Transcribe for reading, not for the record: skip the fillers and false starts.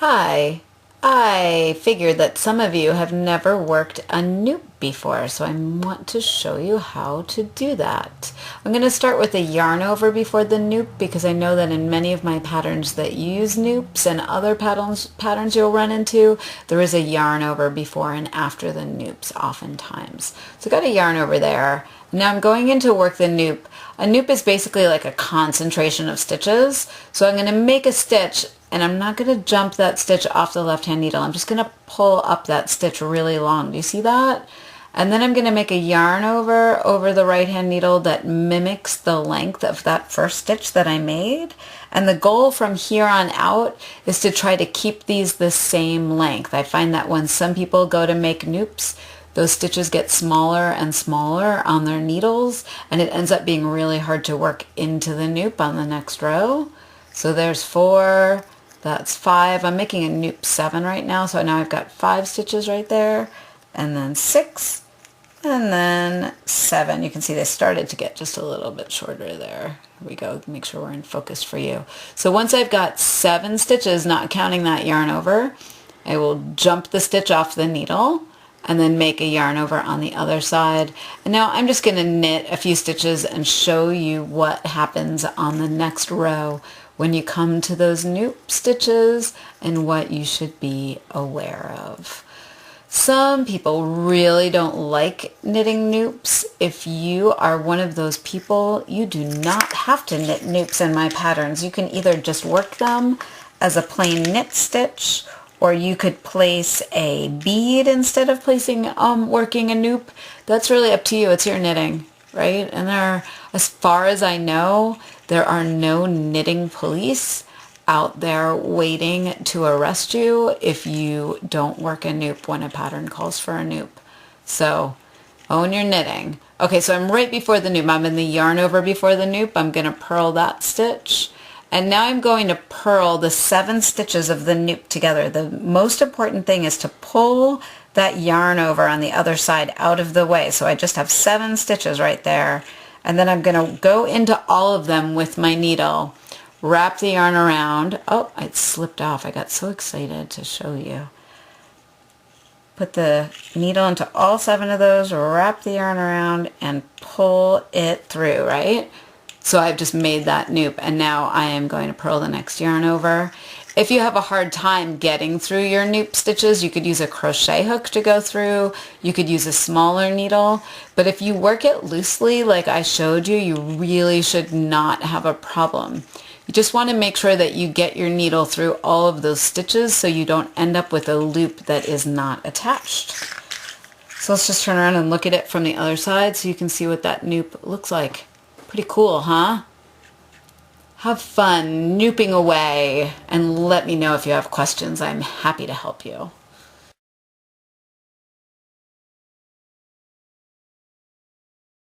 Hi, I figured that some of you have never worked a Nupp before, so I want to show you how to do that. I'm going to start with a yarn over before the Nupp because I know that in many of my patterns that use Nupps and other patterns you'll run into, there is a yarn over before and after the Nupps oftentimes. So I got a yarn over there. Now I'm going in to work the Nupp. A Nupp is basically like a concentration of stitches. So I'm going to make a stitch and I'm not going to jump that stitch off the left hand needle. I'm just going to pull up that stitch really long. Do you see that? And then I'm going to make a yarn over the right hand needle that mimics the length of that first stitch that I made. And the goal from here on out is to try to keep these the same length. I find that when some people go to make Nupps, those stitches get smaller and smaller on their needles, and it ends up being really hard to work into the Nupp on the next row. So there's 4, that's 5. I'm making a Nupp 7 right now, so now I've got 5 stitches right there, and then 6, and then 7. You can see they started to get just a little bit shorter there. Here we go, make sure we're in focus for you. So once I've got 7 stitches, not counting that yarn over, I will jump the stitch off the needle, and then make a yarn over on the other side. And now I'm just going to knit a few stitches and show you what happens on the next row when you come to those Nupp stitches and what you should be aware of. Some people really don't like knitting Nupps. If you are one of those people, you do not have to knit Nupps in my patterns. You can either just work them as a plain knit stitch, or you could place a bead instead of working a Nupp. That's really up to you. It's your knitting, right? And as far as I know, there are no knitting police out there waiting to arrest you if you don't work a Nupp when a pattern calls for a Nupp. So own your knitting. Okay, so I'm right before the Nupp. I'm in the yarn over before the Nupp. I'm going to purl that stitch. And now I'm going to purl the 7 stitches of the Nupp together. The most important thing is to pull that yarn over on the other side out of the way. So I just have 7 stitches right there. And then I'm going to go into all of them with my needle, wrap the yarn around. Oh, it slipped off. I got so excited to show you. Put the needle into all 7 of those, wrap the yarn around, and pull it through, right? So I've just made that Nupp, and now I am going to purl the next yarn over. If you have a hard time getting through your Nupp stitches, you could use a crochet hook to go through. You could use a smaller needle. But if you work it loosely like I showed you, you really should not have a problem. You just want to make sure that you get your needle through all of those stitches so you don't end up with a loop that is not attached. So let's just turn around and look at it from the other side so you can see what that Nupp looks like. Pretty cool, huh? Have fun Nupping away and let me know if you have questions. I'm happy to help you.